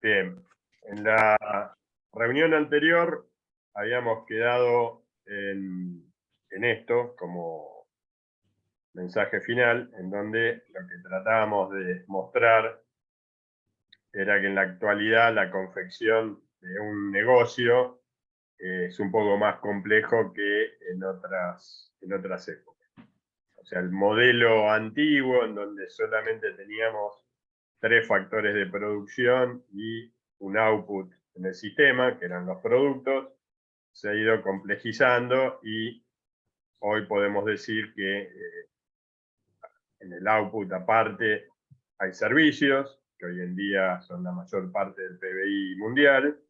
Bien, en la reunión anterior habíamos quedado en esto como mensaje final, en donde lo que tratábamos de mostrar era que en la actualidad la confección de un negocio es un poco más complejo que en otras épocas. O sea, el modelo antiguo, en donde solamente teníamos 3 factores de producción y un output en el sistema, que eran los productos, se ha ido complejizando y hoy podemos decir que en el output aparte hay servicios, que hoy en día son la mayor parte del PBI mundial,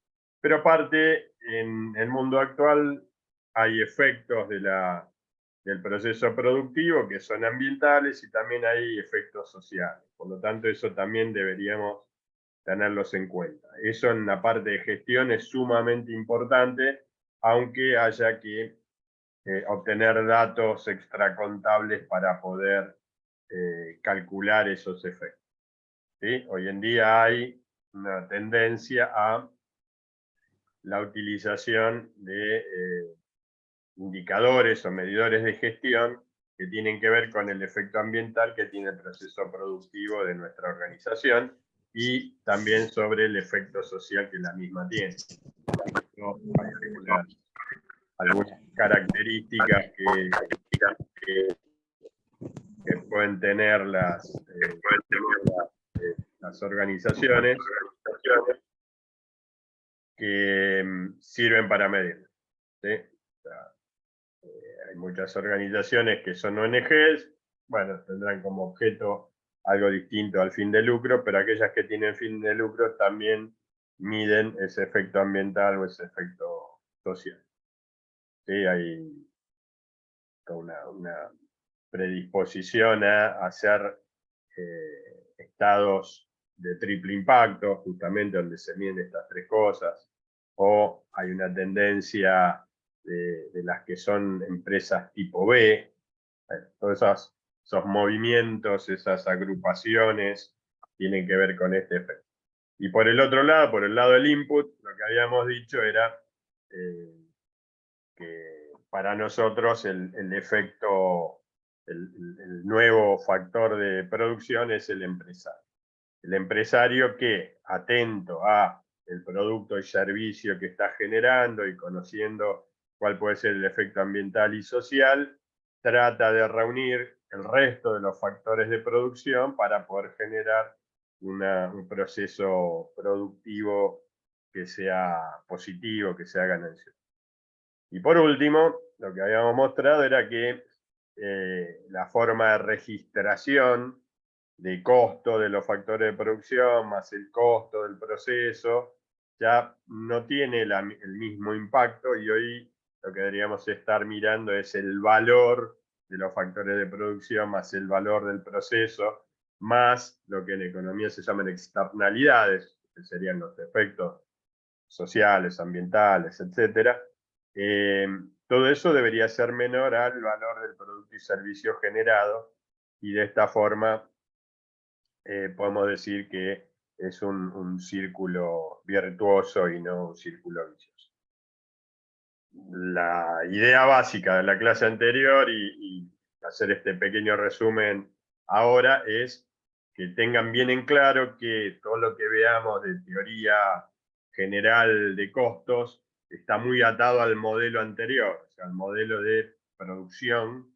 pero aparte en el mundo actual hay efectos del proceso productivo que son ambientales y también hay efectos sociales. Por lo tanto, eso también deberíamos tenerlos en cuenta. Eso en la parte de gestión es sumamente importante, aunque haya que obtener datos extracontables para poder calcular esos efectos. ¿Sí? Hoy en día hay una tendencia a la utilización de indicadores o medidores de gestión que tienen que ver con el efecto ambiental que tiene el proceso productivo de nuestra organización y también sobre el efecto social que la misma tiene. Algunas características que pueden tener las organizaciones que sirven para medir. ¿Sí? O sea, hay muchas organizaciones que son ONGs, bueno, tendrán como objeto algo distinto al fin de lucro, pero aquellas que tienen fin de lucro también miden ese efecto ambiental o ese efecto social. ¿Sí? Hay una predisposición a hacer estados de triple impacto, justamente donde se miden estas 3 cosas, o hay una tendencia de las que son empresas tipo B, todos esos movimientos, esas agrupaciones, tienen que ver con este efecto. Y por el otro lado, por el lado del input, lo que habíamos dicho era que para nosotros el efecto, el nuevo factor de producción es el empresario. El empresario que, atento a el producto y servicio que está generando y conociendo cuál puede ser el efecto ambiental y social, trata de reunir el resto de los factores de producción para poder generar un proceso productivo que sea positivo, que sea ganancioso. Y por último, lo que habíamos mostrado era que la forma de registración de costo de los factores de producción más el costo del proceso ya no tiene el mismo impacto, y hoy lo que deberíamos estar mirando es el valor de los factores de producción más el valor del proceso, más lo que en economía se llaman externalidades, que serían los efectos sociales, ambientales, etcétera. Todo eso debería ser menor al valor del producto y servicio generado, y de esta forma podemos decir que es un círculo virtuoso y no un círculo vicioso. La idea básica de la clase anterior y hacer este pequeño resumen ahora es que tengan bien en claro que todo lo que veamos de teoría general de costos está muy atado al modelo anterior, o sea, al modelo de producción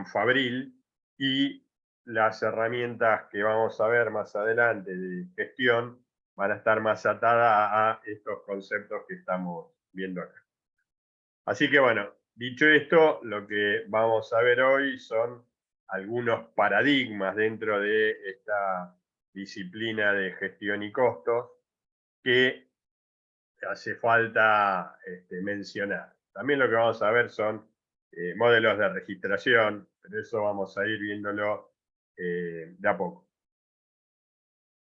fabril, y las herramientas que vamos a ver más adelante de gestión van a estar más atadas a estos conceptos que estamos viendo acá. Así que bueno, dicho esto, lo que vamos a ver hoy son algunos paradigmas dentro de esta disciplina de gestión y costos que hace falta mencionar. También lo que vamos a ver son modelos de registración, pero eso vamos a ir viéndolo de a poco.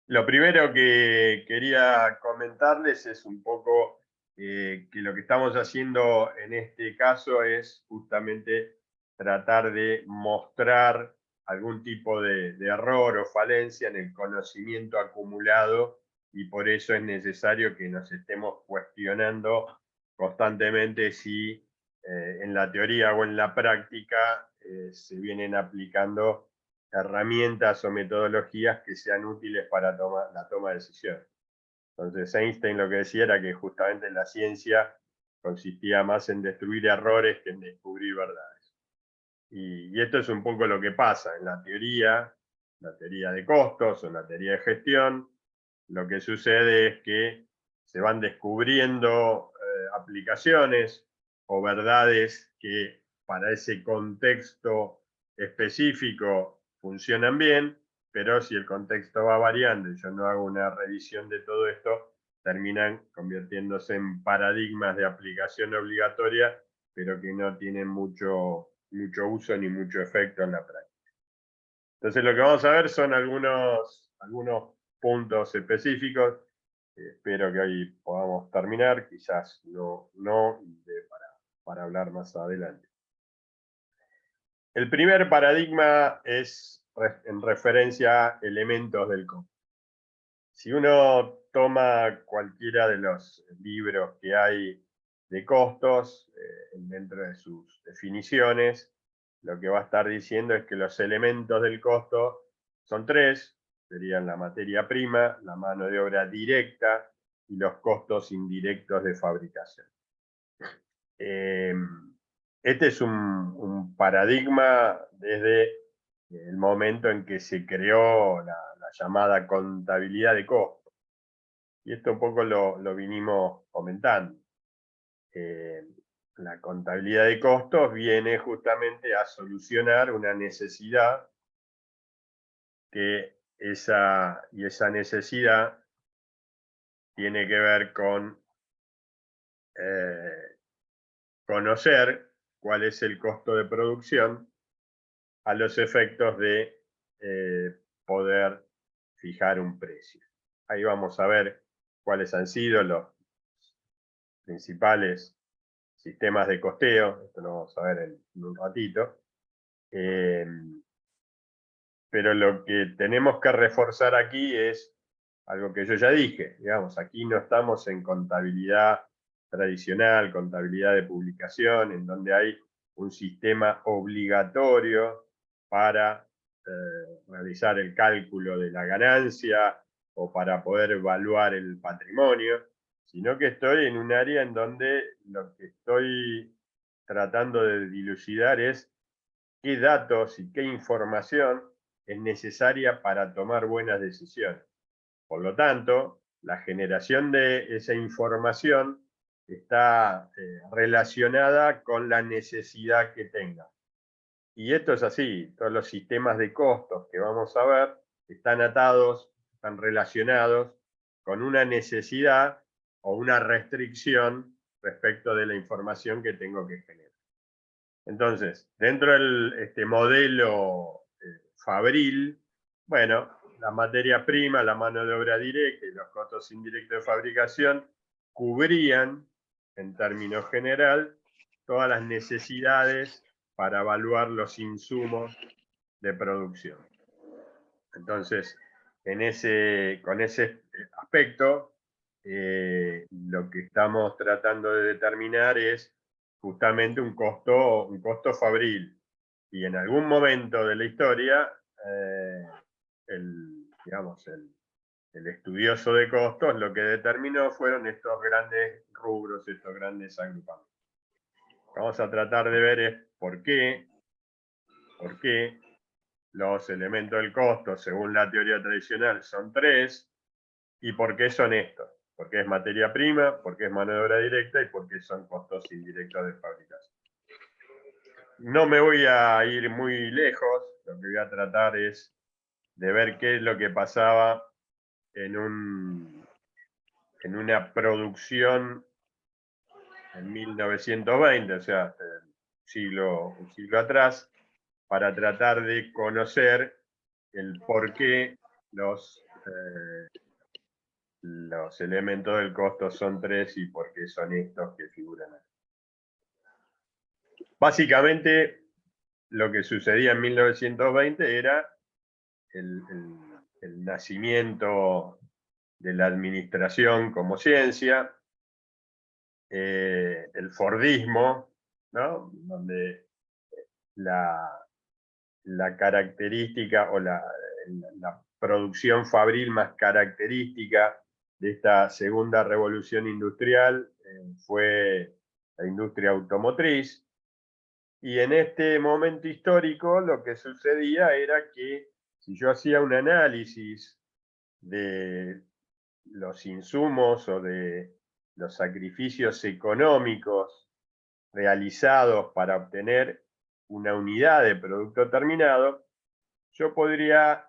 Lo primero que quería comentarles es un poco que lo que estamos haciendo en este caso es justamente tratar de mostrar algún tipo de error o falencia en el conocimiento acumulado y por eso es necesario que nos estemos cuestionando constantemente si en la teoría o en la práctica se vienen aplicando herramientas o metodologías que sean útiles para la toma de decisiones. Entonces Einstein lo que decía era que justamente la ciencia consistía más en destruir errores que en descubrir verdades. Y esto es un poco lo que pasa en la teoría de costos o en la teoría de gestión. Lo que sucede es que se van descubriendo aplicaciones o verdades que para ese contexto específico funcionan bien, pero si el contexto va variando y yo no hago una revisión de todo esto, terminan convirtiéndose en paradigmas de aplicación obligatoria, pero que no tienen mucho uso ni mucho efecto en la práctica. Entonces lo que vamos a ver son algunos puntos específicos. Espero que hoy podamos terminar, quizás no para hablar más adelante. El primer paradigma es en referencia a elementos del costo. Si uno toma cualquiera de los libros que hay de costos, dentro de sus definiciones, lo que va a estar diciendo es que los elementos del costo son tres, serían la materia prima, la mano de obra directa y los costos indirectos de fabricación. Este es un paradigma desde el momento en que se creó la llamada contabilidad de costos. Y esto un poco lo vinimos comentando. La contabilidad de costos viene justamente a solucionar una necesidad y esa necesidad tiene que ver con conocer cuál es el costo de producción a los efectos de poder fijar un precio. Ahí vamos a ver cuáles han sido los principales sistemas de costeo, esto lo vamos a ver en un ratito. Pero lo que tenemos que reforzar aquí es algo que yo ya dije, digamos, aquí no estamos en contabilidad tradicional, contabilidad de publicación, en donde hay un sistema obligatorio para realizar el cálculo de la ganancia o para poder evaluar el patrimonio, sino que estoy en un área en donde lo que estoy tratando de dilucidar es qué datos y qué información es necesaria para tomar buenas decisiones. Por lo tanto, la generación de esa información está relacionada con la necesidad que tenga. Y esto es así, todos los sistemas de costos que vamos a ver están atados, están relacionados con una necesidad o una restricción respecto de la información que tengo que generar. Entonces, dentro del modelo fabril, bueno, la materia prima, la mano de obra directa y los costos indirectos de fabricación cubrían, en términos general, todas las necesidades para evaluar los insumos de producción. Entonces, con ese aspecto, lo que estamos tratando de determinar es justamente un costo fabril. Y en algún momento de la historia, el estudioso de costos lo que determinó fueron estos grandes rubros, estos grandes agrupamientos. Vamos a tratar de ver es por qué los elementos del costo, según la teoría tradicional, son tres, y por qué son estos. Porque es materia prima, porque es mano de obra directa y porque son costos indirectos de fabricación. No me voy a ir muy lejos, lo que voy a tratar es de ver qué es lo que pasaba en una producción en 1920, o sea, un siglo atrás, para tratar de conocer el por qué los elementos del costo son tres y por qué son estos que figuran aquí. Básicamente, lo que sucedía en 1920 era el nacimiento la administración como ciencia, el Fordismo, ¿no? Donde la característica o la producción fabril más característica de esta segunda revolución industrial fue la industria automotriz. Y en este momento histórico lo que sucedía era que si yo hacía un análisis de los insumos o de los sacrificios económicos realizados para obtener una unidad de producto terminado, yo podría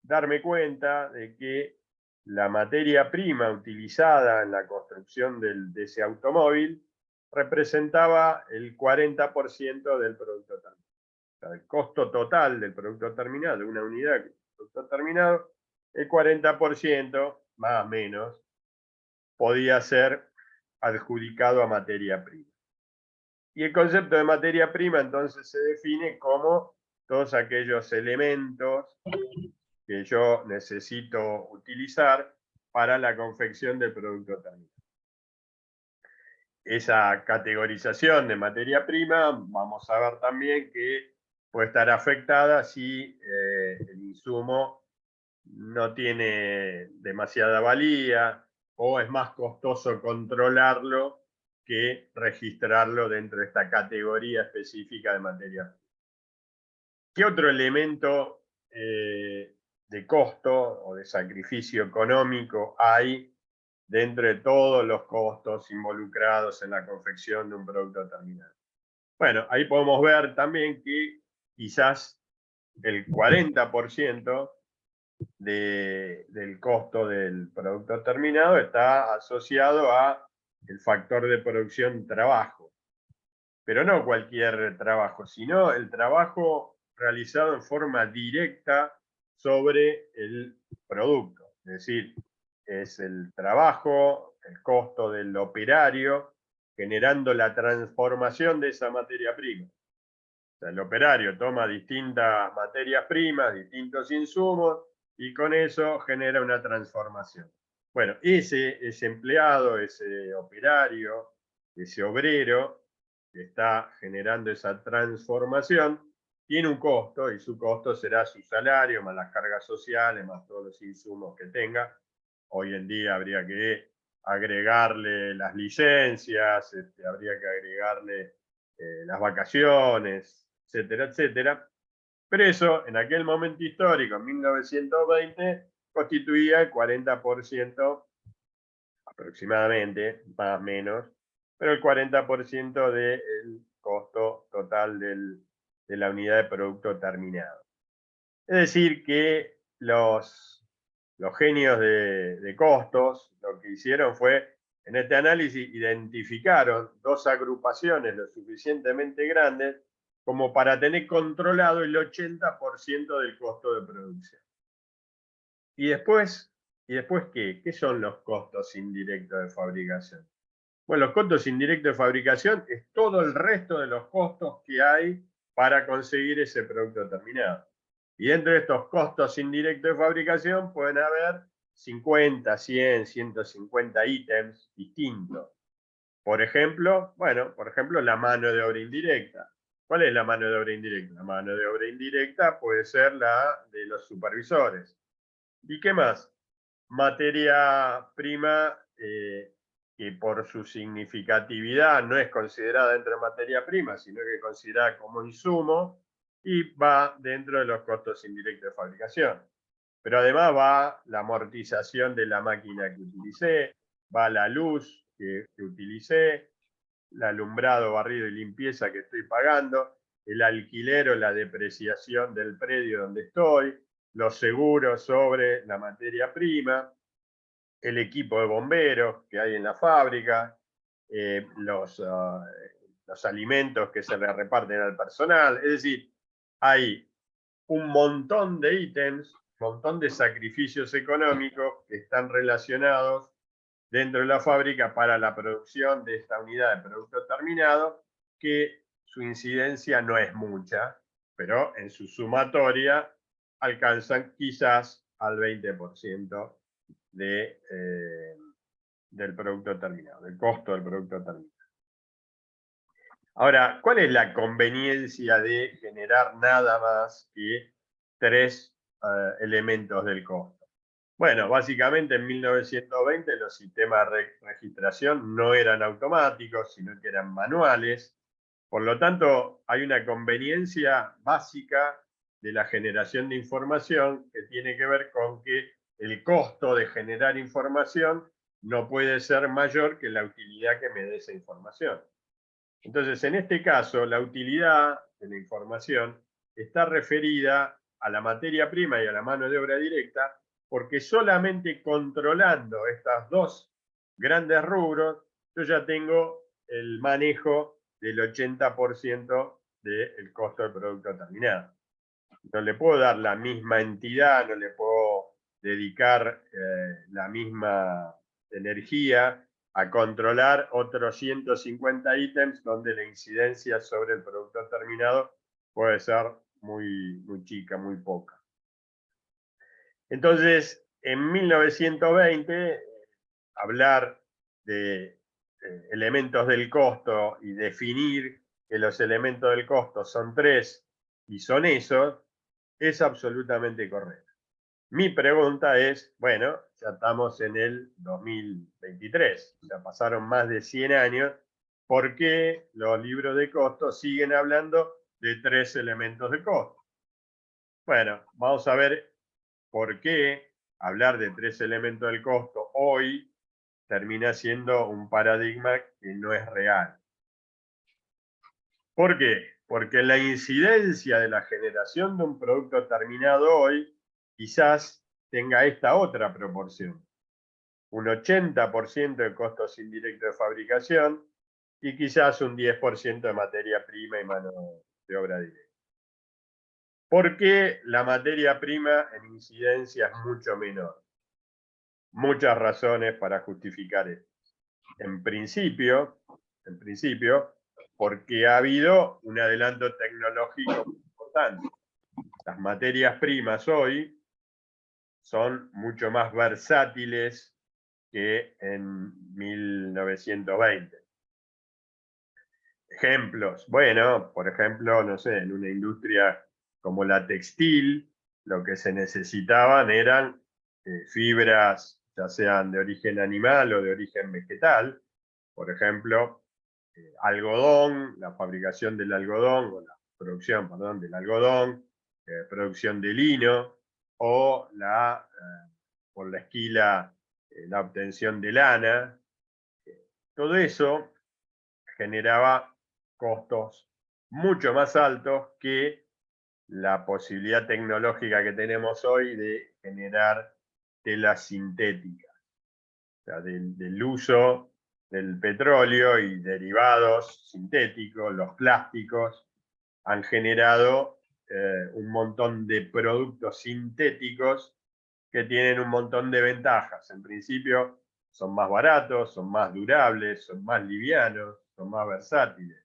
darme cuenta de que la materia prima utilizada en la construcción de ese automóvil representaba el 40% del producto terminado. O sea, el costo total del producto terminado, de una unidad de producto terminado, el 40%, más o menos, podía ser adjudicado a materia prima. Y el concepto de materia prima entonces se define como todos aquellos elementos que yo necesito utilizar para la confección del producto terminado. Esa categorización de materia prima, vamos a ver también que puede estar afectada si el insumo no tiene demasiada valía o es más costoso controlarlo que registrarlo dentro de esta categoría específica de materia prima. ¿Qué otro elemento de costo o de sacrificio económico hay dentro de todos los costos involucrados en la confección de un producto terminado? Bueno, ahí podemos ver también que quizás el 40% del costo del producto terminado está asociado a el factor de producción trabajo. Pero no cualquier trabajo, sino el trabajo realizado en forma directa sobre el producto. Es decir, es el trabajo, el costo del operario, generando la transformación de esa materia prima. O sea, el operario toma distintas materias primas, distintos insumos, y con eso genera una transformación. Bueno, ese empleado, ese operario, ese obrero que está generando esa transformación, tiene un costo y su costo será su salario, más las cargas sociales, más todos los insumos que tenga. Hoy en día habría que agregarle las licencias, habría que agregarle las vacaciones, etcétera, etcétera. Pero eso, en aquel momento histórico, en 1920, constituía el 40% aproximadamente, más o menos, pero el 40% del costo total de la unidad de producto terminado. Es decir, que los genios de costos lo que hicieron fue, en este análisis, identificaron dos agrupaciones lo suficientemente grandes como para tener controlado el 80% del costo de producción. ¿Y después qué? ¿Qué son los costos indirectos de fabricación? Bueno, los costos indirectos de fabricación es todo el resto de los costos que hay para conseguir ese producto terminado. Y dentro de estos costos indirectos de fabricación pueden haber 50, 100, 150 ítems distintos. Por ejemplo, la mano de obra indirecta. ¿Cuál es la mano de obra indirecta? La mano de obra indirecta puede ser la de los supervisores. ¿Y qué más? Materia prima que por su significatividad no es considerada dentro de materia prima, sino que es considerada como insumo y va dentro de los costos indirectos de fabricación. Pero además va la amortización de la máquina que utilicé, va la luz que utilicé, el alumbrado, barrido y limpieza que estoy pagando, el alquiler o la depreciación del predio donde estoy, los seguros sobre la materia prima, el equipo de bomberos que hay en la fábrica, los alimentos que se le reparten al personal. Es decir, hay un montón de ítems, un montón de sacrificios económicos que están relacionados dentro de la fábrica para la producción de esta unidad de producto terminado, que su incidencia no es mucha, pero en su sumatoria alcanzan quizás al 20% del producto terminado, del costo del producto terminado. Ahora, ¿cuál es la conveniencia de generar nada más que 3 elementos del costo? Bueno, básicamente en 1920 los sistemas de registración no eran automáticos, sino que eran manuales. Por lo tanto, hay una conveniencia básica de la generación de información que tiene que ver con que el costo de generar información no puede ser mayor que la utilidad que me dé esa información. Entonces, en este caso, la utilidad de la información está referida a la materia prima y a la mano de obra directa, porque solamente controlando estas dos grandes rubros, yo ya tengo el manejo del 80% del costo del producto terminado. No le puedo dar la misma entidad, no le puedo dedicar la misma energía a controlar otros 150 ítems donde la incidencia sobre el producto terminado puede ser muy chica, muy poca. Entonces, en 1920, hablar de elementos del costo y definir que los elementos del costo son 3 y son esos, es absolutamente correcto. Mi pregunta es, bueno, ya estamos en el 2023, ya pasaron más de 100 años, ¿por qué los libros de costo siguen hablando de 3 elementos de costo? Bueno, vamos a ver por qué hablar de 3 elementos del costo hoy termina siendo un paradigma que no es real. ¿Por qué? Porque la incidencia de la generación de un producto terminado hoy quizás tenga esta otra proporción. Un 80% de costos indirectos de fabricación y quizás un 10% de materia prima y mano de obra directa. ¿Por qué la materia prima en incidencia es mucho menor? Muchas razones para justificar esto. En principio, porque ha habido un adelanto tecnológico muy importante. Las materias primas hoy son mucho más versátiles que en 1920. Ejemplos, bueno, por ejemplo, no sé, en una industria como la textil, lo que se necesitaban eran fibras, ya sean de origen animal o de origen vegetal, por ejemplo, algodón, la fabricación del algodón, o la producción, perdón, del algodón, producción de lino, o por la esquila, la obtención de lana. Todo eso generaba costos mucho más altos que la posibilidad tecnológica que tenemos hoy de generar telas sintéticas, o sea, del uso del petróleo y derivados sintéticos, los plásticos, han generado un montón de productos sintéticos que tienen un montón de ventajas. En principio, son más baratos, son más durables, son más livianos, son más versátiles.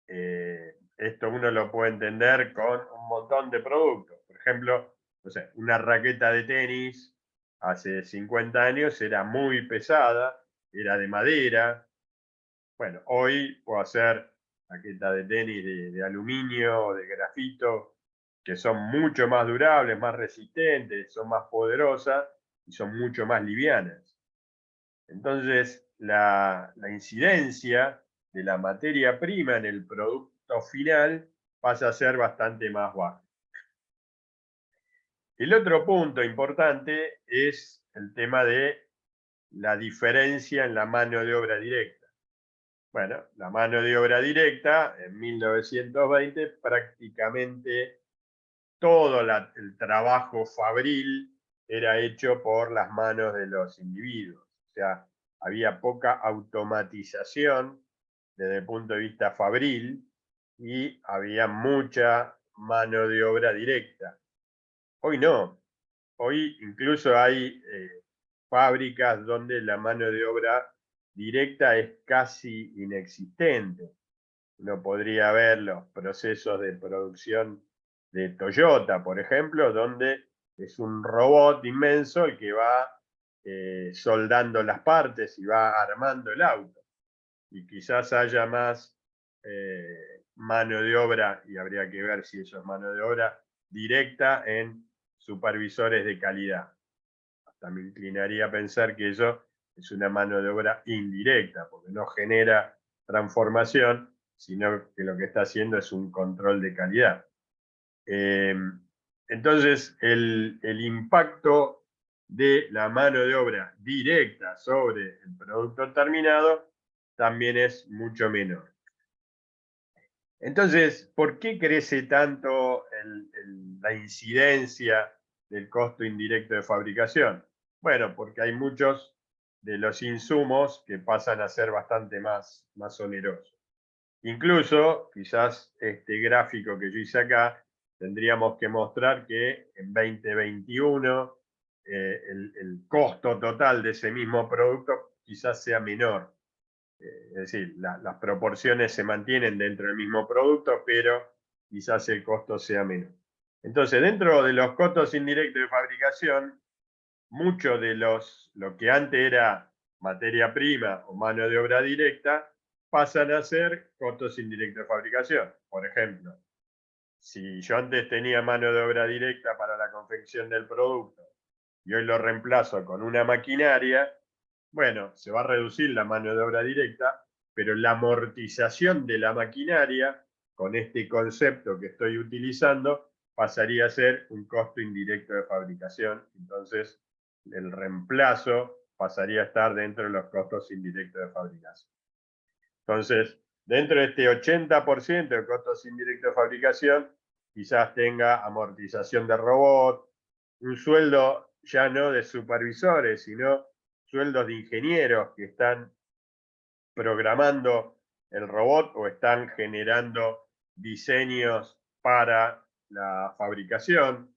Esto uno lo puede entender con un montón de productos. Por ejemplo, no sé, una raqueta de tenis hace 50 años era muy pesada, era de madera. Bueno, hoy puedo hacer raquetas de tenis de aluminio o de grafito, que son mucho más durables, más resistentes, son más poderosas y son mucho más livianas. Entonces, la incidencia de la materia prima en el producto final pasa a ser bastante más baja. El otro punto importante es el tema de la diferencia en la mano de obra directa. Bueno, la mano de obra directa en 1920 prácticamente todo el trabajo fabril era hecho por las manos de los individuos. O sea, había poca automatización desde el punto de vista fabril y había mucha mano de obra directa. Hoy no. Hoy incluso hay fábricas donde la mano de obra directa es casi inexistente. Uno podría ver los procesos de producción de Toyota, por ejemplo, donde es un robot inmenso el que va soldando las partes y va armando el auto. Y quizás haya más mano de obra, y habría que ver si eso es mano de obra directa en supervisores de calidad. Hasta me inclinaría a pensar que eso es una mano de obra indirecta, porque no genera transformación, sino que lo que está haciendo es un control de calidad. Entonces, el impacto de la mano de obra directa sobre el producto terminado también es mucho menor. Entonces, ¿por qué crece tanto la incidencia del costo indirecto de fabricación? Bueno, porque hay muchos de los insumos que pasan a ser bastante más onerosos. Incluso, quizás este gráfico que yo hice acá, tendríamos que mostrar que en 2021 el costo total de ese mismo producto quizás sea menor. Es decir, las proporciones se mantienen dentro del mismo producto, pero quizás el costo sea menor. Entonces, dentro de los costos indirectos de fabricación, mucho de lo que antes era materia prima o mano de obra directa, pasan a ser costos indirectos de fabricación. Por ejemplo, si yo antes tenía mano de obra directa para la confección del producto y hoy lo reemplazo con una maquinaria, bueno, se va a reducir la mano de obra directa, pero la amortización de la maquinaria, con este concepto que estoy utilizando, pasaría a ser un costo indirecto de fabricación. Entonces, el reemplazo pasaría a estar dentro de los costos indirectos de fabricación. Entonces, dentro de este 80% de costos indirectos de fabricación, quizás tenga amortización de robot, un sueldo ya no de supervisores, sino sueldos de ingenieros que están programando el robot o están generando diseños para la fabricación.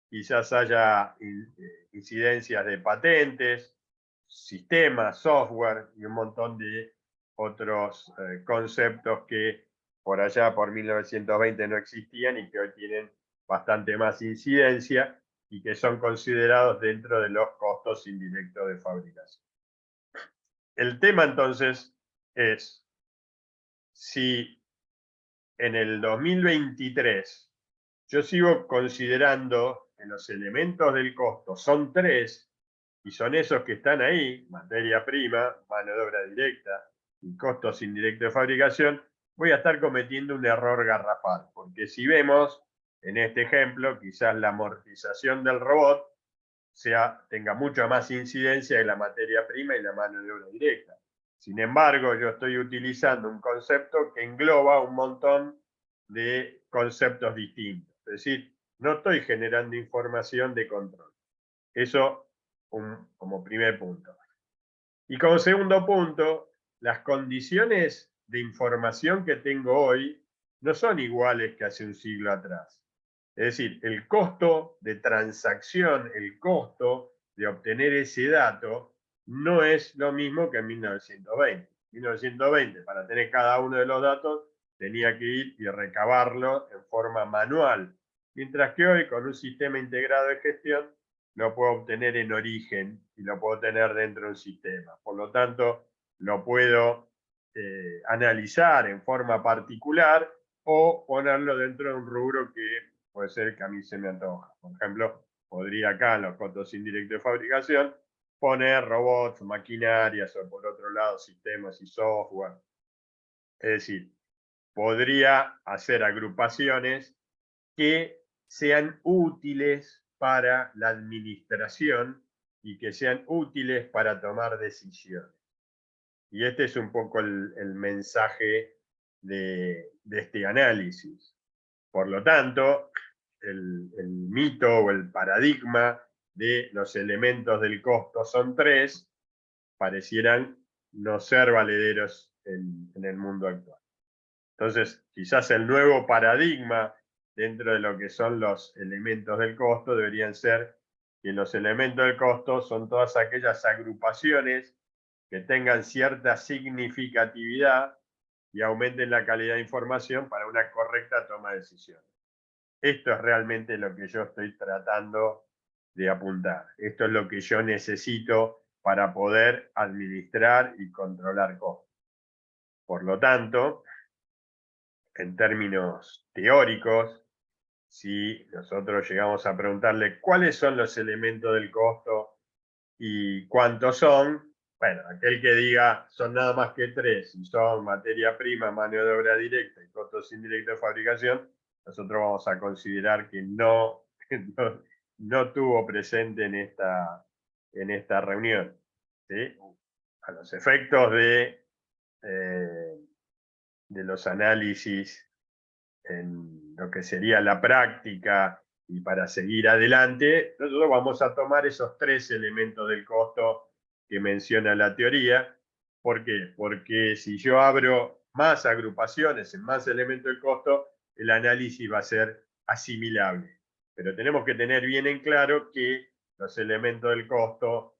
Quizás haya incidencias de patentes, sistemas, software y un montón de otros conceptos que por allá por 1920 no existían y que hoy tienen bastante más incidencia y que son considerados dentro de los costos indirectos de fabricación. El tema entonces es si en el 2023 yo sigo considerando que los elementos del costo son tres y son esos que están ahí, materia prima, mano de obra directa y costos indirectos de fabricación, voy a estar cometiendo un error garrafal, porque si vemos en este ejemplo, quizás la amortización del robot tenga mucha más incidencia en la materia prima y la mano de obra directa. Sin embargo, yo estoy utilizando un concepto que engloba un montón de conceptos distintos. Es decir, no estoy generando información de control. Eso como primer punto. Y como segundo punto, las condiciones de información que tengo hoy no son iguales que hace un siglo atrás. Es decir, el costo de transacción, el costo de obtener ese dato, no es lo mismo que en 1920. En 1920, para tener cada uno de los datos, tenía que ir y recabarlo en forma manual. Mientras que hoy, con un sistema integrado de gestión, lo puedo obtener en origen y lo puedo tener dentro de un sistema. Por lo tanto, lo puedo analizar en forma particular o ponerlo dentro de un rubro que puede ser que a mí se me antoja. Por ejemplo, podría acá en los costos indirectos de fabricación poner robots, maquinarias o por otro lado sistemas y software. Es decir, podría hacer agrupaciones que sean útiles para la administración y que sean útiles para tomar decisiones. Y este es un poco el mensaje de este análisis. Por lo tanto, el mito o el paradigma de los elementos del costo son tres, parecieran no ser valederos en el mundo actual. Entonces, quizás el nuevo paradigma dentro de lo que son los elementos del costo deberían ser que los elementos del costo son todas aquellas agrupaciones que tengan cierta significatividad y aumenten la calidad de información para una correcta toma de decisiones. Esto es realmente lo que yo estoy tratando de apuntar. Esto es lo que yo necesito para poder administrar y controlar costos. Por lo tanto, en términos teóricos, si nosotros llegamos a preguntarle cuáles son los elementos del costo y cuántos son, bueno, aquel que diga son nada más que 3, y son materia prima, mano de obra directa y costos indirectos de fabricación, nosotros vamos a considerar que no, no tuvo presente en esta reunión. ¿Sí? A los efectos de los análisis en lo que sería la práctica y para seguir adelante, nosotros vamos a tomar esos 3 elementos del costo que menciona la teoría. ¿Por qué? Porque si yo abro más agrupaciones en más elementos del costo, el análisis va a ser asimilable. Pero tenemos que tener bien en claro que los elementos del costo,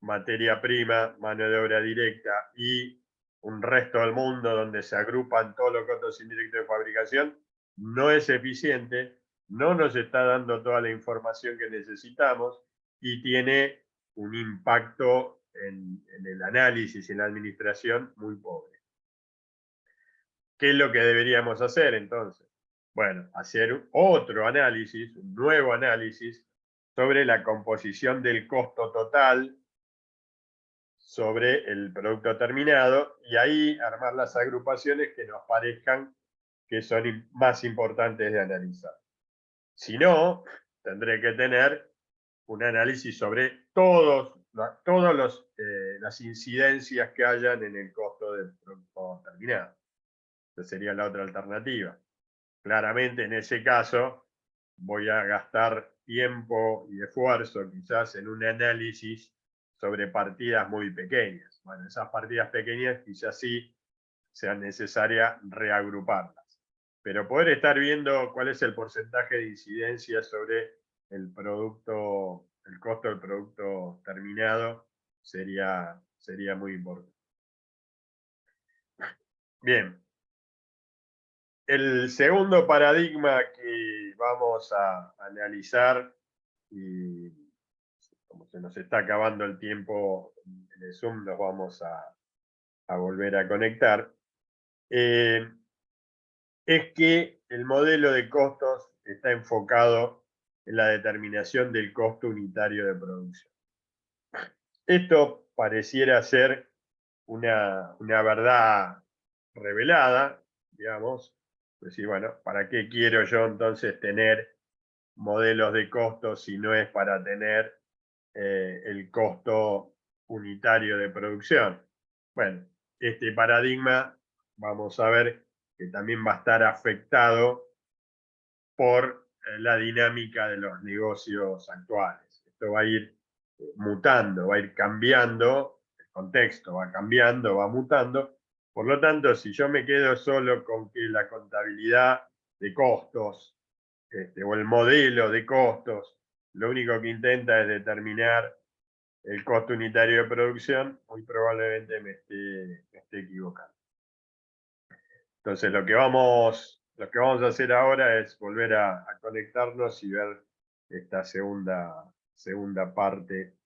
materia prima, mano de obra directa y un resto del mundo donde se agrupan todos los costos indirectos de fabricación, no es eficiente, no nos está dando toda la información que necesitamos y tiene un impacto en el análisis y en la administración muy pobre. ¿Qué es lo que deberíamos hacer entonces? Bueno, hacer otro análisis, un nuevo análisis sobre la composición del costo total sobre el producto terminado y ahí armar las agrupaciones que nos parezcan que son más importantes de analizar. Si no, tendré que tener un análisis sobre todas las incidencias que hayan en el costo del producto terminado. Esa sería la otra alternativa. Claramente en ese caso voy a gastar tiempo y esfuerzo quizás en un análisis sobre partidas muy pequeñas. Bueno, esas partidas pequeñas quizás sí sea necesaria reagruparlas. Pero poder estar viendo cuál es el porcentaje de incidencia sobre el producto, el costo del producto terminado, sería muy importante. Bien. El segundo paradigma que vamos a analizar, y como se nos está acabando el tiempo en el Zoom, nos vamos a volver a conectar, es que el modelo de costos está enfocado en la determinación del costo unitario de producción. Esto pareciera ser una verdad revelada, digamos. Decir, bueno, ¿para qué quiero yo entonces tener modelos de costos si no es para tener el costo unitario de producción? Bueno, este paradigma vamos a ver que también va a estar afectado por la dinámica de los negocios actuales. Esto va a ir mutando, va a ir cambiando, el contexto va cambiando, va mutando. Por lo tanto, si yo me quedo solo con que la contabilidad de costos o el modelo de costos, lo único que intenta es determinar el costo unitario de producción, muy probablemente me esté equivocando. Entonces, lo que vamos a hacer ahora es volver a conectarnos y ver esta segunda parte